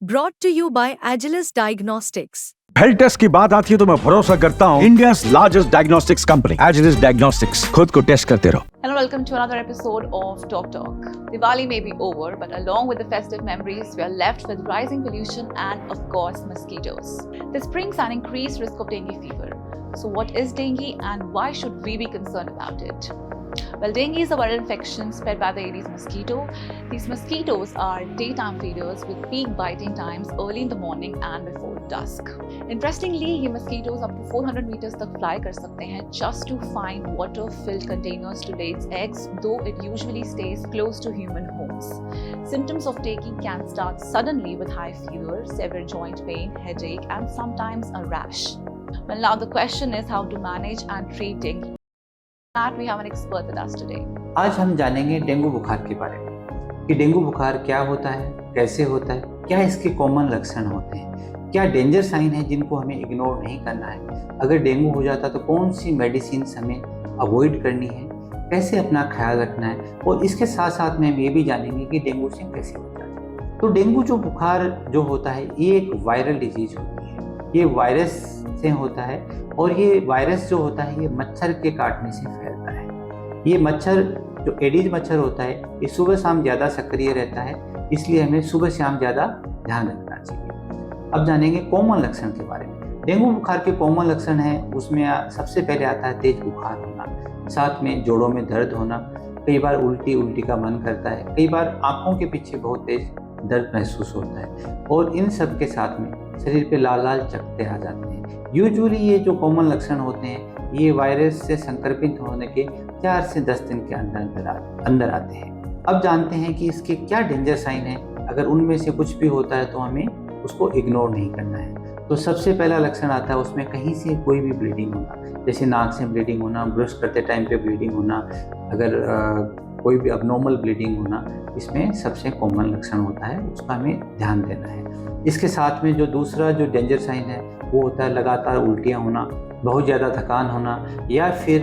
Brought to you by Agilus Diagnostics. Health test की बात आती है तो मैं भरोसा करता हूँ India largest diagnostics company Agilus Diagnostics. खुद को टेस्ट करते रहो। Hello, welcome to another episode of Talk Talk. Diwali may be over, but along with the festive memories, we are left with rising pollution and, of course, mosquitoes. This brings an increased risk of dengue fever. So, what is dengue and why should we be concerned about it? Well, dengue is a viral infection spread by the Aedes mosquito. These mosquitoes are daytime feeders with peak biting times early in the morning and before dusk. Interestingly, ये mosquitoes up to 400 meters तक fly कर सकते हैं just to find water-filled containers to lay its eggs, though it usually stays close to human homes. Symptoms of dengue can start suddenly with high fever, severe joint pain, headache, and sometimes a rash. Well, now the question is how to manage and treat dengue. That we have an expert with us today. आज हम जानेंगे dengue बुखार के बारे में कि dengue बुखार क्या होता है, कैसे होता है, क्या इसके कॉमन लक्षण होते हैं, क्या डेंजर साइन है जिनको हमें इग्नोर नहीं करना है, अगर डेंगू हो जाता तो कौन सी मेडिसिन हमें अवॉइड करनी है, कैसे अपना ख्याल रखना है, और इसके साथ साथ में हम ये भी जानेंगे कि डेंगू से कैसे बचा जाए। तो डेंगू जो बुखार जो होता है ये एक वायरल डिजीज होती है, ये वायरस से होता है और ये वायरस जो होता है ये मच्छर के काटने से फैलता है। ये मच्छर जो एडीज मच्छर होता है ये सुबह शाम ज़्यादा सक्रिय रहता है, इसलिए हमें सुबह शाम ज़्यादा ध्यान रखना चाहिए। अब जानेंगे कॉमन लक्षण के बारे में। डेंगू बुखार के कॉमन लक्षण हैं उसमें सबसे पहले आता है तेज बुखार होना, साथ में जोड़ों में दर्द होना, कई बार उल्टी का मन करता है, कई बार आँखों के पीछे बहुत तेज दर्द महसूस होता है और इन सब के साथ में शरीर पे लाल लाल चकत्ते आ जाते हैं। यूजुअली ये जो कॉमन लक्षण होते हैं ये वायरस से संक्रमित होने के 4 से 10 दिन के अंदर आते हैं। अब जानते हैं कि इसके क्या डेंजर साइन है, अगर उनमें से कुछ भी होता है तो हमें उसको इग्नोर नहीं करना है। तो सबसे पहला लक्षण आता है उसमें कहीं से कोई भी ब्लीडिंग होना, जैसे नाक से ब्लीडिंग होना, ब्रश करते टाइम पे ब्लीडिंग होना, अगर कोई भी अबनॉर्मल ब्लीडिंग होना, इसमें सबसे कॉमन लक्षण होता है, उसका हमें ध्यान देना है। इसके साथ में जो दूसरा जो डेंजर साइन है वो होता है लगातार उल्टियाँ होना, बहुत ज़्यादा थकान होना या फिर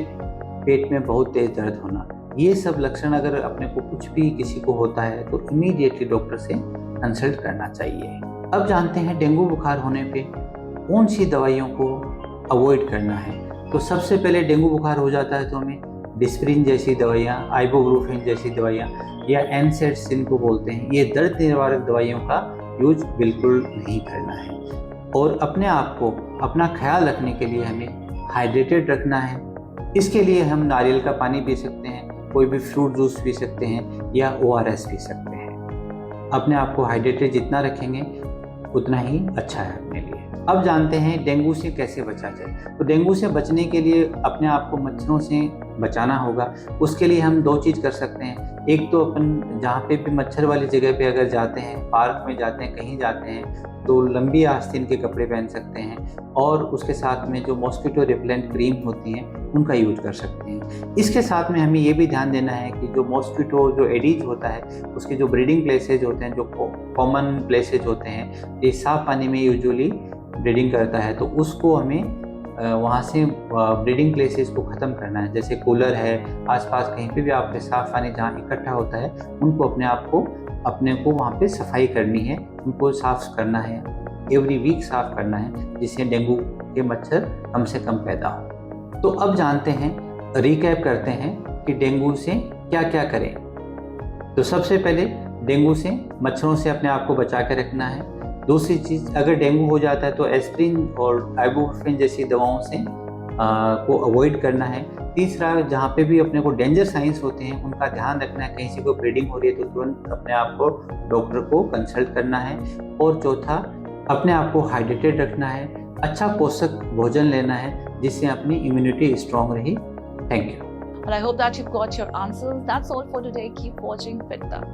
पेट में बहुत तेज दर्द होना। ये सब लक्षण अगर अपने को कुछ भी किसी को होता है तो इमीडिएटली डॉक्टर से कंसल्ट करना चाहिए। अब जानते हैं डेंगू बुखार होने पे कौन सी दवाइयों को अवॉइड करना है। तो सबसे पहले डेंगू बुखार हो जाता है तो हमें डिस्प्रिन जैसी दवाइयाँ, आइबुप्रोफेन जैसी दवाइयाँ या एनसेड्स जिनको बोलते हैं, ये दर्द निवारक दवाइयों का यूज बिल्कुल नहीं करना है। और अपने आप को अपना ख्याल रखने के लिए हमें हाइड्रेटेड रखना है। इसके लिए हम नारियल का पानी पी सकते हैं, कोई भी फ्रूट जूस पी सकते हैं या ORS पी सकते हैं। अपने आप को हाइड्रेटेड जितना रखेंगे उतना ही अच्छा है अपने लिए। अब जानते हैं डेंगू से कैसे बचा जाए। तो डेंगू से बचने के लिए अपने आप को मच्छरों से बचाना होगा। उसके लिए हम 2 चीज़ कर सकते हैं। एक तो अपन जहाँ पे भी मच्छर वाली जगह पे अगर जाते हैं, पार्क में जाते हैं, कहीं जाते हैं, तो लंबी आस्तीन के कपड़े पहन सकते हैं और उसके साथ में जो मॉस्किटो रिपेलेंट क्रीम होती हैं उनका यूज कर सकते हैं। इसके साथ में हमें ये भी ध्यान देना है कि जो मॉस्किटो जो एडीज होता है उसके जो ब्रीडिंग प्लेसेज होते हैं, जो कॉमन प्लेसेज होते हैं, ये साफ़ पानी में यूजुअली ब्रीडिंग करता है, तो उसको हमें वहाँ से ब्रीडिंग प्लेसेस को ख़त्म करना है। जैसे कूलर है, आसपास कहीं पे भी आपके साफ़ पानी जहाँ इकट्ठा होता है उनको अपने को वहाँ पे सफाई करनी है, उनको साफ़ करना है, एवरी वीक साफ़ करना है, जिससे डेंगू के मच्छर कम से कम पैदा हो। तो अब जानते हैं, रिकैप करते हैं कि डेंगू से क्या क्या करें। तो सबसे पहले डेंगू से मच्छरों से अपने आप को बचा के रखना है। दूसरी चीज़, अगर डेंगू हो जाता है तो एस्प्रिन और आइबुप्रोफेन जैसी दवाओं से को अवॉइड करना है। तीसरा, जहाँ पे भी अपने को डेंजर साइंस होते हैं उनका ध्यान रखना है। कहीं से कोई ब्लीडिंग हो रही है तो तुरंत अपने आप को डॉक्टर को कंसल्ट करना है। और चौथा, अपने आप को हाइड्रेटेड रखना है, अच्छा पोषक भोजन लेना है जिससे अपनी इम्यूनिटी स्ट्रॉन्ग रही। Thank you. Well, I hope that you've got your answers. That's all for today. Keep watching FitTalk.